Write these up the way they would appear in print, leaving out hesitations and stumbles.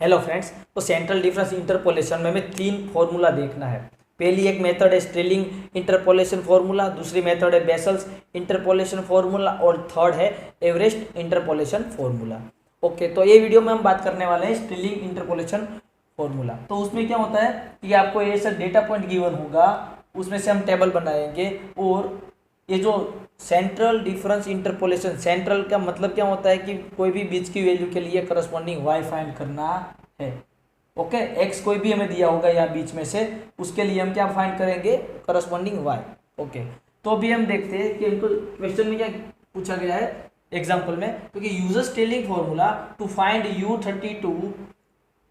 Hello friends, तो central difference interpolation में हमें तीन फॉर्मूला देखना है। पहली एक मेथड है स्ट्रेलिंग इंटरपोलेशन फॉर्मूला, दूसरी मेथड है बेसल्स इंटरपोलेशन फॉर्मूला और थर्ड है एवरेस्ट इंटरपोलेशन फॉर्मूला। ओके, तो ये वीडियो में हम बात करने वाले हैं स्ट्रेलिंग इंटरपोलेशन फॉर्मूला। तो उसमें क्या होता है कि आपको ये सब डेटा पॉइंट गिवन होगा, उसमें से हम टेबल बनाएंगे और ये जो सेंट्रल डिफरेंस इंटरपोलेशन, सेंट्रल का मतलब क्या होता है कि कोई भी बीच की वैल्यू के लिए करस्पॉन्डिंग वाई फाइंड करना है। ओके, एक्स कोई भी हमें दिया होगा यहाँ बीच में से, उसके लिए हम क्या फाइंड करेंगे, करस्पॉन्डिंग वाई। ओके, तो अभी हम देखते हैं कि इनको क्वेश्चन में क्या पूछा गया है एग्जाम्पल में। क्योंकि user Stirling formula to find U32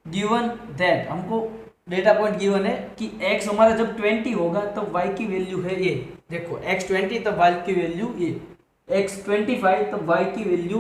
given that, हमको डेटा पॉइंट गिवन है कि x हमारा जब 20 होगा तब y की वैल्यू है ये, देखो x 20 तब y की वैल्यू ये, x 25 तब y की वैल्यू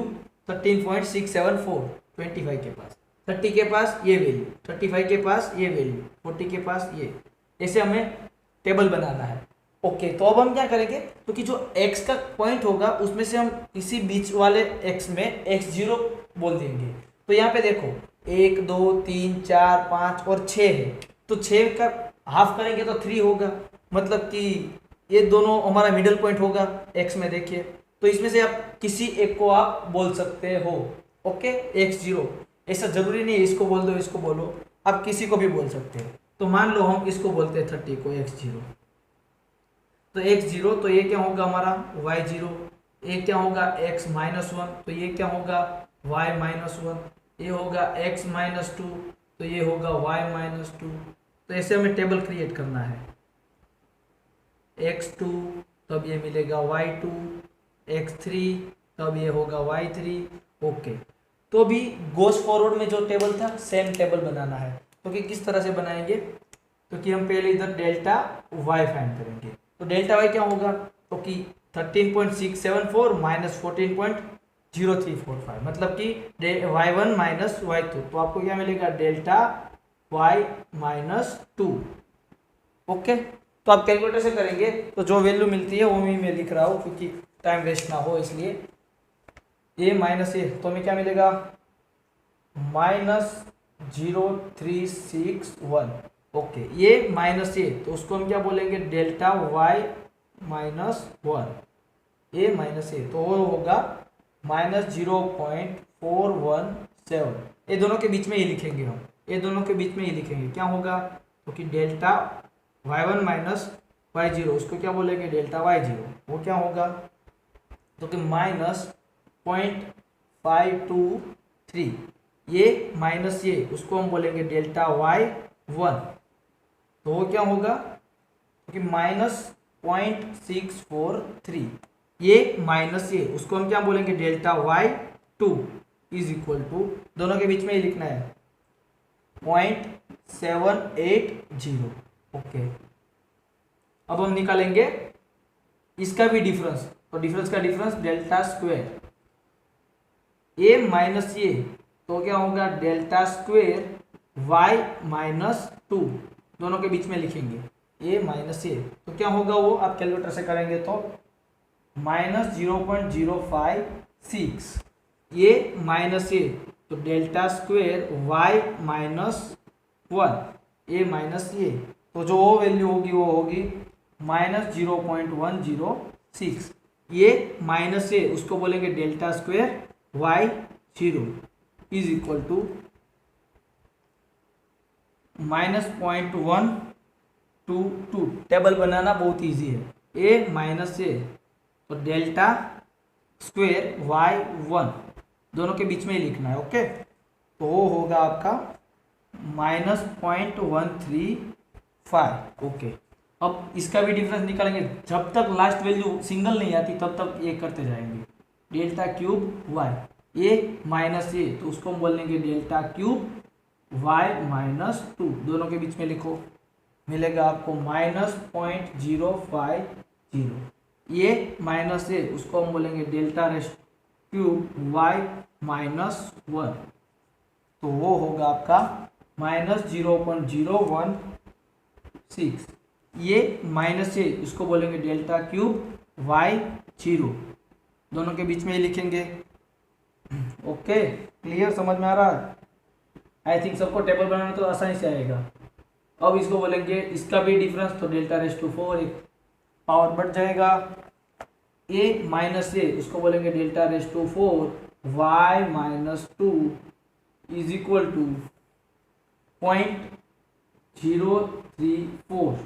13.674, 25 के पास, 30 के पास ये वैल्यू, 35 के पास ये वैल्यू, 40 के पास ये, ऐसे हमें टेबल बनाना है। ओके, तो अब हम क्या करेंगे, तो कि जो x का पॉइंट होगा उसमें से हम इसी बीच वाले x में x0 बोल देंगे। तो यहाँ पे देखो 1 2 3 4 5 और 6 है, तो 6 का हाफ करेंगे तो 3 होगा, मतलब कि ये दोनों हमारा मिडिल पॉइंट होगा x में। देखिए, तो इसमें से आप किसी एक को आप बोल सकते हो। ओके, x0, ऐसा जरूरी नहीं है इसको बोल दो इसको बोलो, आप किसी को भी बोल सकते हो। तो मान लो हम इसको बोलते हैं 30 को x0, तो x0 तो ये क्या होगा हमारा y0, ये क्या होगा x-1, तो ये क्या होगा y-1, ये होगा x-2, तो ये होगा y-2। तो ऐसे हमें टेबल क्रिएट करना है, x2 तब ये मिलेगा y2, x3 तब ये होगा y3। ओके, तो भी गोज फॉरवर्ड में जो टेबल था सेम टेबल बनाना है। तो कि किस तरह से बनाएंगे, तो कि हम पहले इधर डेल्टा y फाइंड करेंगे। तो डेल्टा y क्या होगा, तो कि 13.674 माइनस 14.0345, मतलब कि y1 माइनस y2, तो आपको क्या मिलेगा डेल्टा y माइनस 2। ओके, तो आप कैलकुलेटर से करेंगे तो जो वैल्यू मिलती है वो भी मैं लिख रहा हूँ क्योंकि टाइम वेस्ट ना हो इसलिए। ए माइनस ए, तो हमें क्या मिलेगा -0361। ओके, ये माइनस ए, तो उसको हम क्या बोलेंगे डेल्टा y -1, ए माइनस ए, तो वो होगा -0.417। ये दोनों के बीच में ये लिखेंगे हम, ये दोनों के बीच में ये लिखेंगे, क्या होगा, तो कि डेल्टा y1 माइनस y0, उसको क्या बोलेंगे डेल्टा y0, वो क्या होगा, तो कि -0.523, ये माइनस ये, उसको हम बोलेंगे डेल्टा y1, तो वो क्या होगा, तो कि -0.643, ये माइनस ये, उसको हम क्या बोलेंगे delta y2 is equal to, दोनों के बीच में ये लिखना है 0.780। ओके, अब हम निकालेंगे इसका भी डिफरेंस, तो डिफरेंस का डिफरेंस डेल्टा स्क्वायर, ए माइनस ये, तो क्या होगा डेल्टा स्क्वायर y -2, दोनों के बीच में लिखेंगे ए माइनस ए, तो क्या होगा वो आप कैलकुलेटर से करेंगे तो -0.056, ये माइनस ए, तो डेल्टा स्क्वायर y -1, ए माइनस ये, तो जो वो वैल्यू होगी वो होगी -0.106, ये माइनस ए, उसको बोलेंगे delta square y0 is equal to -0.122। Table बनाना बहुत इजी है, ए माइनस ए, तो डेल्टा स्क्वायर y1, दोनों के बीच में ही लिखना है। ओके, तो वो होगा आपका -0.135। ओके, अब इसका भी डिफरेंस निकालेंगे, जब तक लास्ट वैल्यू सिंगल नहीं आती तब तक ये करते जाएंगे, डेल्टा क्यूब y, ए माइनस ए, तो उसको हम बोलेंगे डेल्टा क्यूब y-2, दोनों के बीच में लिखो, मिलेगा आपको -0.050, ये माइनस ए, उसको हम बोलेंगे डेल्टा रेस्ट क्यूब y-1, तो वो होगा आपका -0.016, ये माइनस ए, उसको बोलेंगे डेल्टा क्यूब y0, दोनों के बीच में ही लिखेंगे। ओके, क्लियर, समझ में आ रहा है। आई थिंक सबको टेबल बनाना तो आसानी से आएगा। अब इसको बोलेंगे इसका भी डिफरेंस, तो डेल्टा रेस टू 4 एक पावर बढ़ जाएगा, ए माइनस ए उसको बोलेंगे delta raise to 4 y minus 2 is equal to 0.034,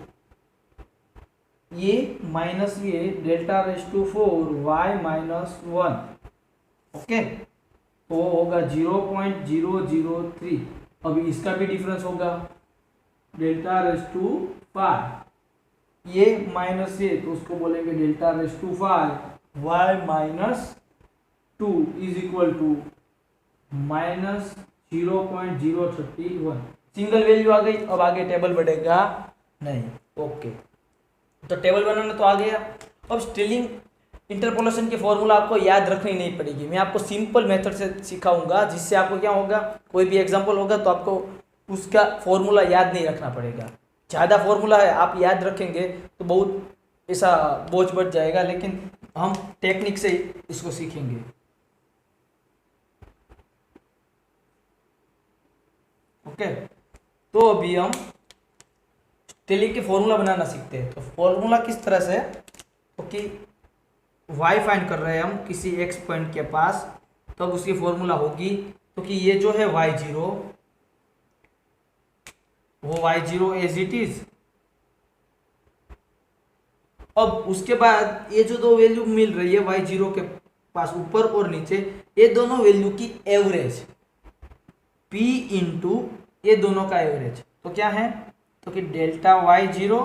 ये माइनस ये delta raise to 4 y minus 1, okay, तो होगा 0.003। अभी इसका भी डिफरेंस होगा डेल्टा रेस टू 5, ये माइनस ये तो उसको बोलेंगे delta raise to 5 y minus 2 is equal to minus 0.031। Single value आ गई, अब आगे टेबल बढ़ेगा नहीं, ओके। तो टेबल बनाना तो आ गया। अब स्टिलिंग इंटरपोलेशन की फॉर्मूला आपको याद रखनी नहीं पड़ेगी, मैं आपको सिंपल मेथड से सिखाऊंगा, जिससे आपको क्या होगा, कोई भी एग्जांपल होगा तो आपको उसका फॉर्मूला याद नहीं रखना पड़ेगा। ज़्यादा फॉर्मूला है आप याद रखेंगे तो बहुत ऐसा बोझ बढ़ जाएगा, लेकिन हम टेक्निक से इसको सीखेंगे। ओके, तो अभी हम स्टिलिंग के फॉर्मूला बनाना सीखते हैं। तो फॉर्मूला किस तरह से, तो कि y फाइंड कर रहे हैं हम किसी x पॉइंट के पास, तो अब उसकी फॉर्मूला होगी, तो कि ये जो है y0 वो y0 एज इट इज। अब उसके बाद ये जो दो वैल्यू मिल रही है y0 के पास ऊपर और नीचे, ये दोनों वैल्यू की एवरेज p इंटू ये दोनों का एवरेज, तो क्या है, तो कि delta y0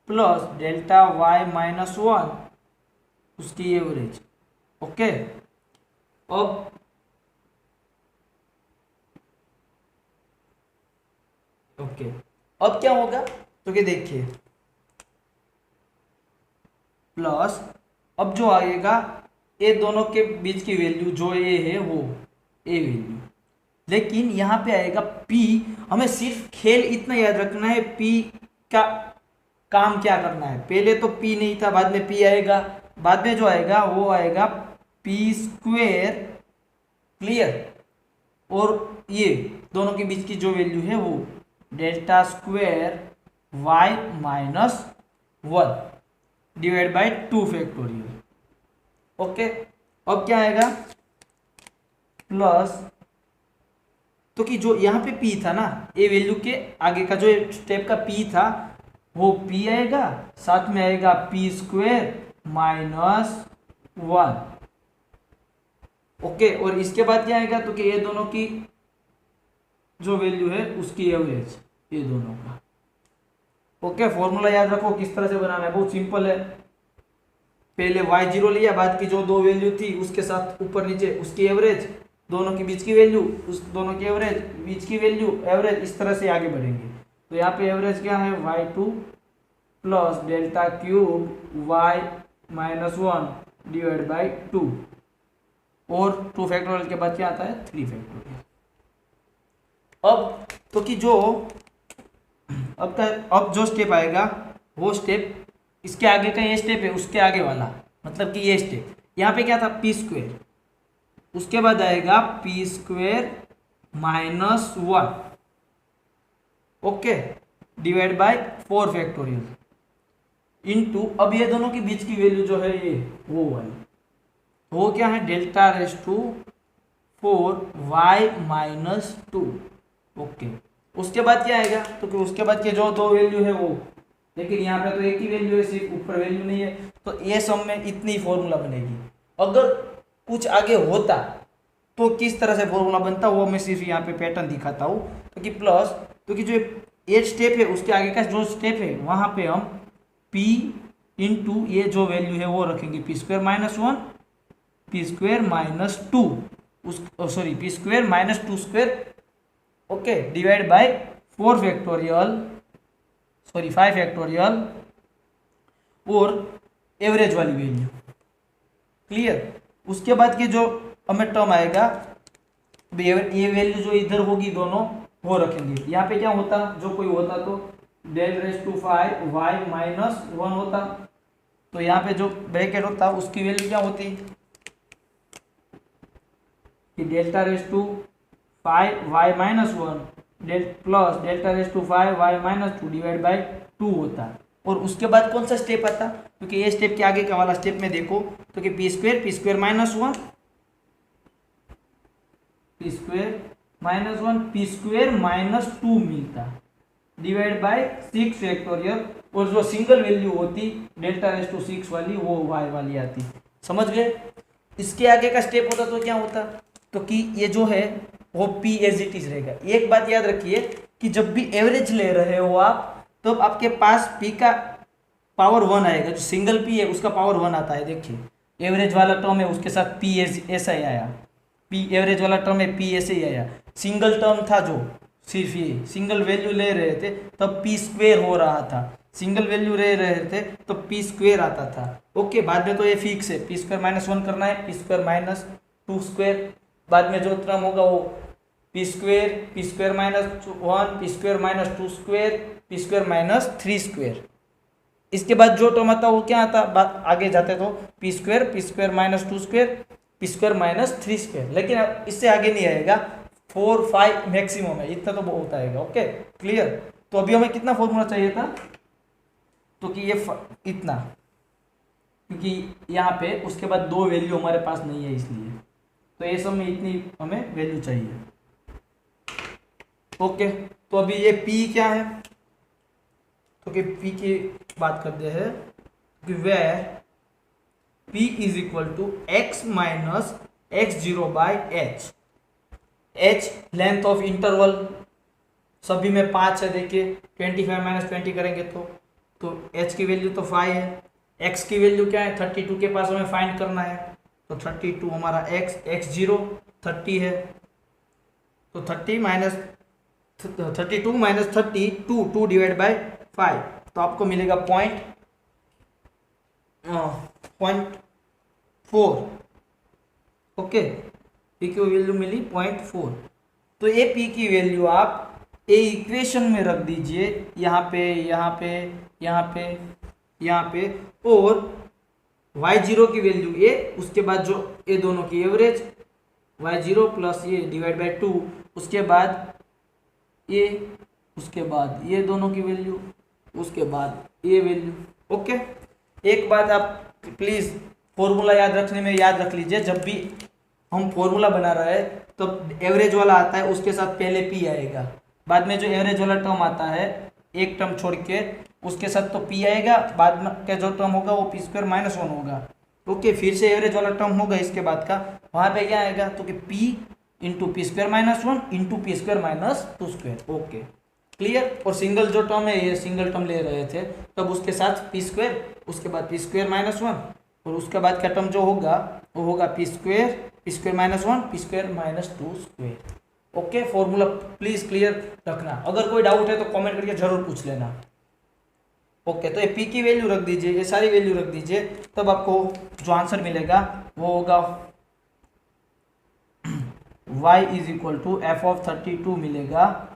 plus delta y minus 1 उसकी एवरेज, ओके। अब क्या होगा, तो कि देखिए प्लस, अब जो आएगा ये दोनों के बीच की वैल्यू जो ये है वो ए वैल्यू, लेकिन यहाँ पे आएगा P। हमें सिर्फ खेल इतना याद रखना है P का काम क्या करना है। पहले तो P नहीं था, बाद में P आएगा, बाद में जो आएगा वो आएगा P स्क्वेयर, क्लियर। और ये दोनों के बीच की जो वैल्यू है वो delta square y minus 1 divide by 2 factorial, okay. अब क्या आएगा प्लस, तो कि जो यहाँ पे p था ना, ये वैल्यू के आगे का जो स्टेप का p था वो p आएगा, साथ में आएगा p स्क्वेयर माइनस 1, ओके। और इसके बाद क्या आएगा, तो कि ये दोनों की जो वैल्यू है उसकी एवरेज, ये दोनों का, ओके। फॉर्मूला याद रखो किस तरह से बनाना है, बहुत सिंपल है। पहले y0 लिया, बाद की जो दो वैल्यू थी उसके साथ ऊपर नीचे उसकी एवरेज, दोनों के बीच की वैल्यू, उस दोनों की एवरेज, बीच की वैल्यू, एवरेज, इस तरह से आगे बढ़ेंगे। तो यहाँ पे एवरेज क्या है y2 plus delta cube y minus 1 divide by 2, और 2 फैक्टोरियल के बाद क्या आता है 3 फैक्टोरियल। अब तो कि जो अब जो स्टेप आएगा वो स्टेप इसके आगे का ये स्टेप है उसके आगे वाला, मतलब कि ये स्टेप यहाँ पे क्या था p स्क्वेयर, उसके बाद आएगा p square minus 1, okay, divide by 4 factorial into, अब ये दोनों के बीच की वैल्यू जो है ये वो वाली, वो क्या है delta raise to 4 y minus 2, okay. उसके बाद क्या आएगा, तो कि उसके बाद के जो दो वैल्यू है वो, लेकिन यहाँ पे तो एक ही वैल्यू है, सिर्फ ऊपर वैल्यू नहीं है, तो ये सब में इतनी फॉर्मूला बनेगी। अगर कुछ आगे होता तो किस तरह से फॉर्मूला बनता वो मैं सिर्फ यहाँ पे पैटर्न दिखाता हूँ। तो कि प्लस, तो कि जो ये स्टेप है उसके आगे का जो स्टेप है वहाँ पे हम p इंटू ये जो वैल्यू है वो रखेंगे p square minus 1, p square minus 2, उस sorry p square minus 2 square, okay, divide by 4 factorial, sorry 5 factorial, और एवरेज वाली वैल्यू, क्लियर। उसके बाद के जो हमें टर्म आएगा, ये वैल्यू जो इधर होगी दोनों वो रखेंगे। यहाँ पे क्या होता, जो कोई होता तो del raise to 5 y minus 1 होता, तो यहाँ पे जो ब्रैकेट होता उसकी वैल्यू क्या होती कि delta raise to 5 y minus 1 plus delta raise to 5 y minus 2 divide by 2 होता है। और उसके बाद कौन सा स्टेप आता, क्योंकि ये स्टेप के आगे का वाला स्टेप में देखो तो कि P square minus 1 P square minus 2 मिलता डिवाइड बाय 6 फैक्टोरियल, और जो सिंगल वैल्यू होती डेल्टा रेज टू 6 वाली वो y वाली आती। समझ गए? इसके आगे का स्टेप होता तो क्या होता, तो कि ये जो है वो p एज इट इज रहेगा। एक बात याद रखिए कि जब भी एवरेज ले रहे हो आप तो आपके पास p का पावर 1 आएगा, जो सिंगल p है उसका पावर 1 आता है। देखिए एवरेज वाला टर्म है उसके साथ p ऐसा ही आया, p एवरेज वाला टर्म है p ऐसे ही आया। सिंगल टर्म था जो सिर्फ ये सिंगल वैल्यू ले रहे थे तब p स्क्वेयर हो रहा था, सिंगल वैल्यू ले रहे थे तो p स्क्वेयर आता था। ओके, बाद में तो ये फिक्स है, p स्क्वेयर माइनस 1 करना है, p स्क्वेयर माइनस 2 स्क्वेयर, बाद में जो टर्म होगा वो p square minus 1 p square minus 2 square p square minus 3 square. इसके बाद जो टर्म आता वो क्या आता, बात आगे जाते तो p square minus 2 square p square minus 3 square, लेकिन अब इससे आगे नहीं आएगा, 4 5 मैक्सिमम है, इतना तो बहुत आएगा। Okay clear? तो अभी हमें कितना फॉर्मूला चाहिए था, तो कि ये इतना, क्योंकि यहाँ पे उसके बाद 2 वैल्यू हमारे पास नहीं है इसलिए, तो ये सब में इतनी हमें वैल्यू चाहिए। ओके, तो अभी ये p क्या है, तो कि p की बात करते हैं कि where p is equal to x minus x0 by h। h length of interval सभी में 5 है, देखिए 25 माइनस 20 करेंगे तो h की वैल्यू तो 5 है, x की वैल्यू क्या है 32 के पास हमें फाइंड करना है, तो 32 हमारा x0 30 है, तो 32 माइनस 30 2 डिवाइड बाई 5, तो आपको मिलेगा 0.4। ओके, p की वैल्यू मिली 0.4, तो ये p की वैल्यू आप ए इक्वेशन में रख दीजिए, यहाँ पे यहाँ पे यहाँ पे यहाँ पे, और y0 की वैल्यू ए, उसके बाद जो ये दोनों की एवरेज y0 प्लस ये डिवाइड बाई 2, उसके बाद ये, उसके बाद ये दोनों की वैल्यू, उसके बाद ये वैल्यू। ओके, एक बात आप प्लीज़ फॉर्मूला याद रखने में याद रख लीजिए, जब भी हम फॉर्मूला बना रहे हैं तो एवरेज वाला आता है उसके साथ पहले p आएगा, बाद में जो एवरेज वाला टर्म आता है एक टर्म छोड़ के उसके साथ तो p आएगा, बाद में का जो टर्म होगा वो p स्क्वायर माइनस 1 होगा। ओके, फिर से एवरेज वाला टर्म होगा इसके बाद का, वहाँ पे क्या आएगा, तो कि p into P square minus 1 into P square minus 2 square. Okay clear? और सिंगल जो टर्म है ये सिंगल टर्म ले रहे थे तब उसके साथ पी स्क्वायर, उसके बाद पी स्क्वायर माइनस 1, और उसके बाद का टर्म जो होगा वो होगा P square minus 1 P square minus 2 square. Okay, formula please clear रखना, अगर कोई डाउट है तो कमेंट करके जरूर पूछ लेना। ओके, तो ये p की वैल्यू रख दीजिए, ये सारी वैल्यू रख दीजिए, तब आपको जो आंसर मिलेगा वो होगा y is equal to F of 32 मिलेगा,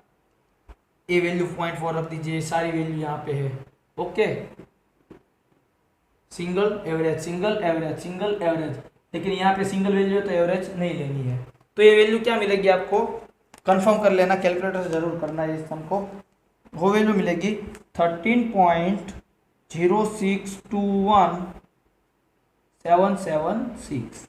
ए वैल्यू 0.4 रख दीजिए, सारी वैल्यू यहाँ पे है। Okay, single average single average single average, लेकिन यहाँ पे सिंगल वैल्यू है तो एवरेज नहीं लेनी है। तो ये वैल्यू क्या मिलेगी आपको, कंफर्म कर लेना, कैलकुलेटर से जरूर करना है इस सम को। वो वैल्यू मिलेगी 13.0621776।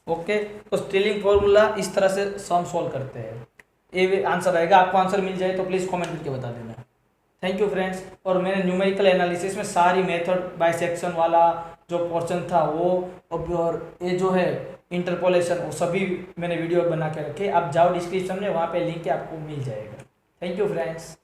ओके, तो स्टेलिंग फॉर्मूला इस तरह से सम सॉल्व करते हैं, ये आंसर रहेगा। आपको आंसर मिल जाए तो प्लीज़ कमेंट करके बता देना। Thank you friends. और मैंने न्यूमेरिकल एनालिसिस में सारी मेथड बाइसेक्शन वाला जो पोर्शन था वो, और ये जो है इंटरपोलेशन, वो सभी मैंने वीडियो बना के रखे, आप जाओ डिस्क्रिप्शन में, वहाँ पे लिंक आपको मिल जाएगा। Thank you friends.